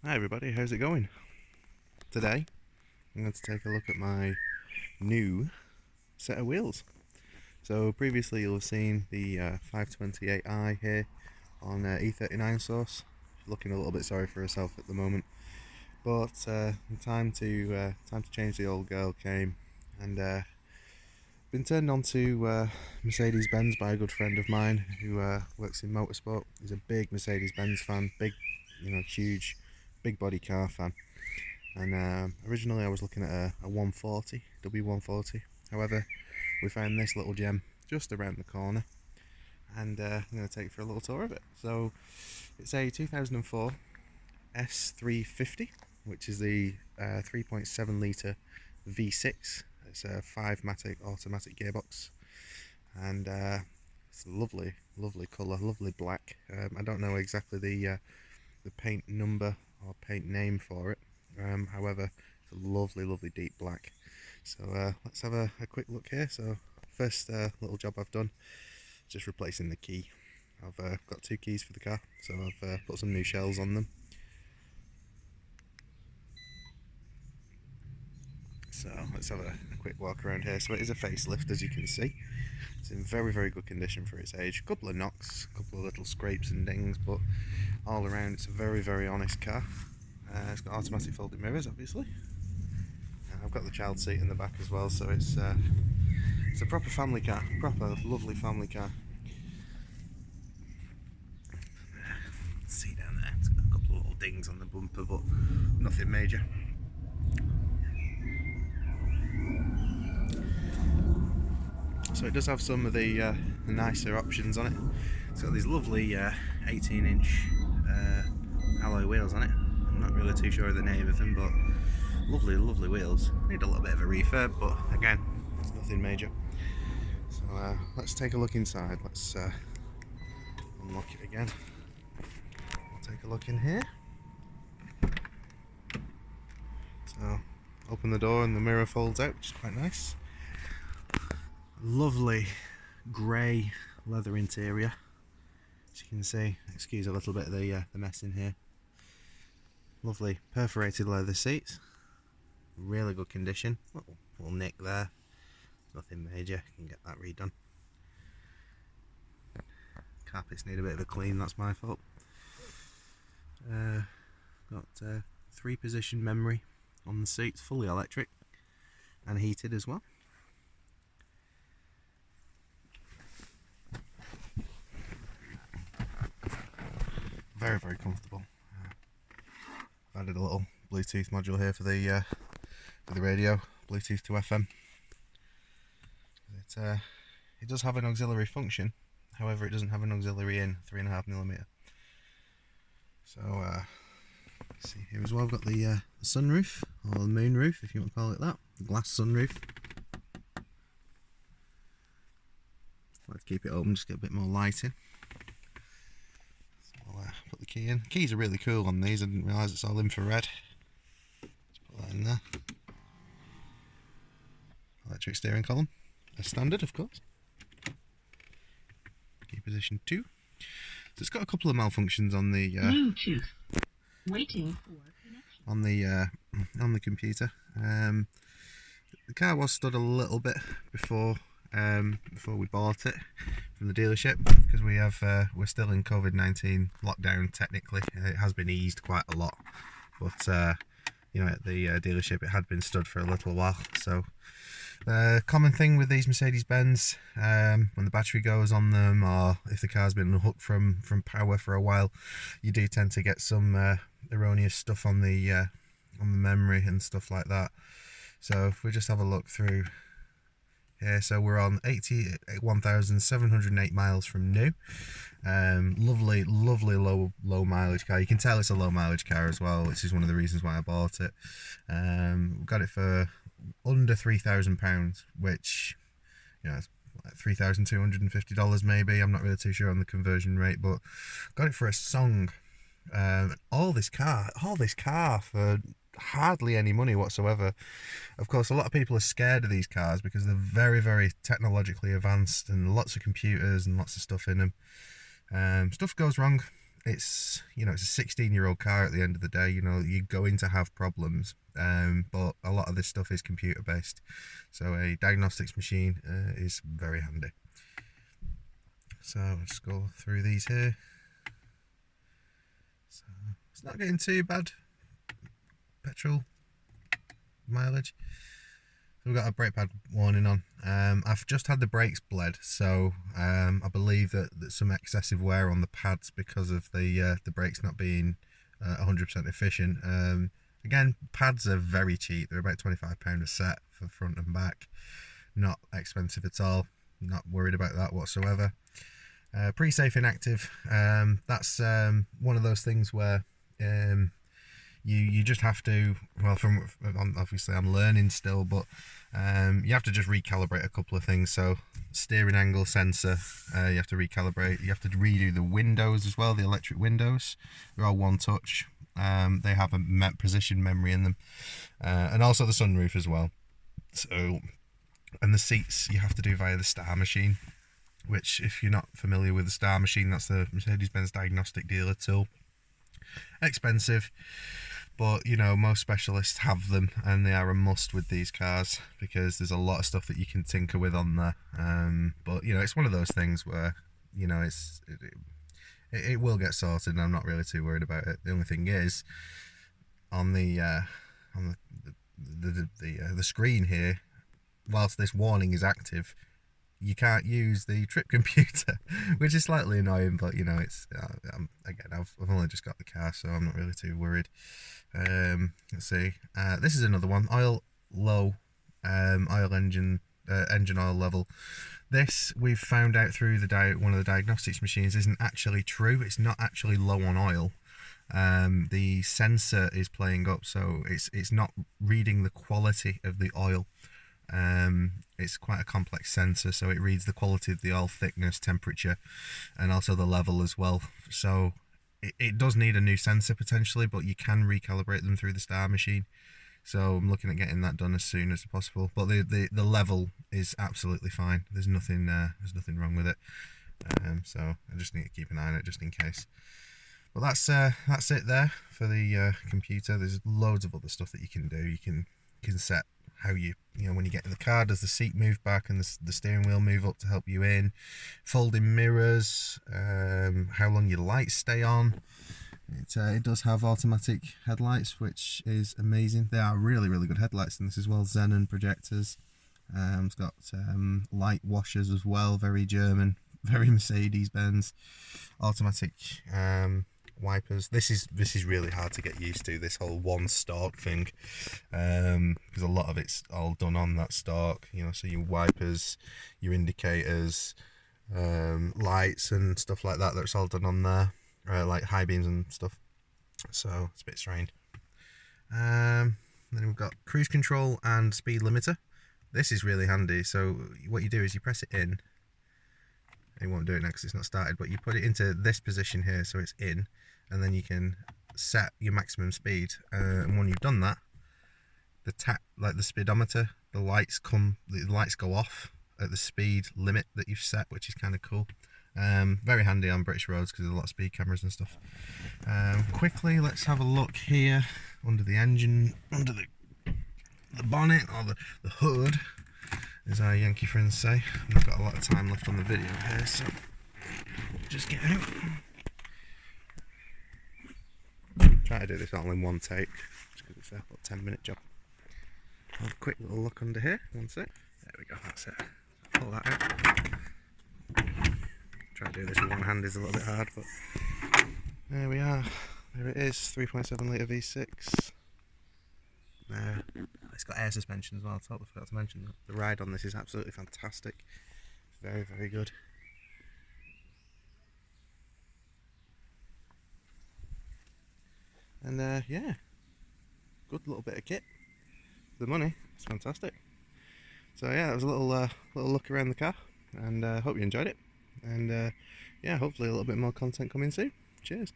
Hi everybody, how's it going? Today I'm going to take a look at my new set of wheels. So previously you'll have seen the 528i here on E39 source. Looking a little bit sorry for herself at the moment, but the time to change the old girl came, and been turned on to Mercedes-Benz by a good friend of mine who works in motorsport. He's a big Mercedes-Benz fan, big, huge, big body car fan. And originally I was looking at a 140, W140. However, we found this little gem just around the corner, and I'm going to take you for a little tour of it. So it's a 2004 S350, which is the 3.7 litre V6. It's a 5-matic automatic gearbox, and it's a lovely colour, lovely black. I don't know exactly the paint number or paint name for it. However, it's a lovely deep black. So let's have a quick look here. So first little job I've done, just replacing the key. I've got 2 keys for the car, so I've put some new shells on them. So let's have a quick walk around here. So it is a facelift, as you can see. It's in very good condition for its age. A couple of knocks, a couple of little scrapes and dings, but all around it's a very honest car. It's got automatic folding mirrors, obviously. I've got the child seat in the back as well, so it's a proper family car, proper lovely family car. See down there, it's got a couple of little dings on the bumper, but nothing major. So it does have some of the nicer options on it. It's got these lovely 18-inch alloy wheels on it. I'm not really too sure of the name of them, but lovely wheels. Need a little bit of a refurb, but again, it's nothing major. So let's take a look inside. Let's unlock it again. We'll take a look in here. So open the door and the mirror folds out, which is quite nice. Lovely grey leather interior, as you can see. Excuse a little bit of the mess in here. Lovely perforated leather seats, really good condition. Little nick there, nothing major, can get that redone. Carpets need a bit of a clean, that's my fault. Got 3-position memory on the seats, fully electric and heated as well. Very comfortable. I've added a little Bluetooth module here for the radio, Bluetooth to FM. It does have an auxiliary function, however it doesn't have an auxiliary in 3.5mm. So see here as well, I've got the sunroof, or the moonroof if you want to call it that, the glass sunroof. I like to keep it open, just get a bit more light in. Put the key in. Keys are really cool on these, I didn't realise it's all infrared. Just put that in there. Electric steering column, as standard of course. Key position 2. So it's got a couple of malfunctions on the Bluetooth. Waiting for connection. On the computer. The car was stood a little bit before we bought it from the dealership, because we're still in COVID-19 lockdown. Technically it has been eased quite a lot, but at the dealership it had been stood for a little while. So common thing with these Mercedes-Benz, when the battery goes on them, or if the car's been unhooked from power for a while, you do tend to get some erroneous stuff on the memory and stuff like that. So if we just have a look through here, so we're on 81,708 miles from new. Lovely low mileage car. You can tell it's a low mileage car as well, which is one of the reasons why I bought it. Got it for under £3,000, which it's like $3,250 maybe. I'm not really too sure on the conversion rate, but got it for a song. All this car for hardly any money whatsoever. Of course, a lot of people are scared of these cars because they're very technologically advanced and lots of computers and lots of stuff in them. Stuff goes wrong it's, you know, it's a 16-year-old car at the end of the day. You know, you're going to have problems, but a lot of this stuff is computer based, so a diagnostics machine is very handy. So let's go through these here. So it's not getting too bad petrol mileage. So we've got a brake pad warning on. I've just had the brakes bled, so I believe that some excessive wear on the pads because of the brakes not being 100% efficient. Again, pads are very cheap. They're about £25 a set for front and back. Not expensive at all. Not worried about that whatsoever. Pre-safe inactive. That's one of those things where you just have to, well, obviously I'm learning still, but you have to just recalibrate a couple of things. So steering angle sensor, you have to recalibrate. You have to redo the windows as well, the electric windows. They're all one touch. They have a precision memory in them, and also the sunroof as well. So, and the seats you have to do via the Star machine, which, if you're not familiar with the Star machine, that's the Mercedes-Benz diagnostic dealer tool. Expensive, but you know, most specialists have them, and they are a must with these cars because there's a lot of stuff that you can tinker with on there. But you know, it's one of those things where, you know, it will get sorted, and I'm not really too worried about it. The only thing is, on the screen here, whilst this warning is active, you can't use the trip computer, which is slightly annoying, but you know, it's again, I've only just got the car, so I'm not really too worried. Let's see, this is another one, oil low, oil engine oil level. This we've found out through one of the diagnostics machines isn't actually true. It's not actually low on oil. The sensor is playing up, so it's not reading the quality of the oil. It's quite a complex sensor, so it reads the quality of the oil, thickness, temperature, and also the level as well. So it does need a new sensor potentially, but you can recalibrate them through the Star machine. So I'm looking at getting that done as soon as possible. But the level is absolutely fine. There's nothing wrong with it. So I just need to keep an eye on it just in case. Well, that's it there for the computer. There's loads of other stuff that you can do. You can set how you know, when you get in the car, does the seat move back and the steering wheel move up to help you in, folding mirrors, how long your lights stay on. It does have automatic headlights, which is amazing. They are really, really good headlights in this as well. Xenon projectors. It's got light washers as well, very German, very Mercedes-Benz. Automatic wipers. This is really hard to get used to, this whole one stalk thing, because a lot of it's all done on that stalk, you know. So your wipers, your indicators, lights and stuff like that, that's all done on there, like high beams and stuff. So it's a bit strange. Then we've got cruise control and speed limiter. This is really handy. So what you do is you press it in. It won't do it now because it's not started, but you put it into this position here, so it's in, and then you can set your maximum speed. And when you've done that, like the speedometer, the lights go off at the speed limit that you've set, which is kind of cool. Very handy on British roads because there's a lot of speed cameras and stuff. Quickly, let's have a look here under the engine, under the bonnet, or the hood, as our Yankee friends say. I've not got a lot of time left on the video here, so just get out. Try to do this all in one take, just because it's a 10-minute job. Have a quick little look under here, one sec. There we go, that's it. Pull that out. Try to do this with one hand is a little bit hard, but there we are. There it is, 3.7 litre V6. It's got air suspension as well. I totally forgot to mention that. The ride on this is absolutely fantastic. Very, very good. And yeah, good little bit of kit. The money, it's fantastic. So yeah, that was a little look around the car, and hope you enjoyed it. And yeah, hopefully a little bit more content coming soon. Cheers.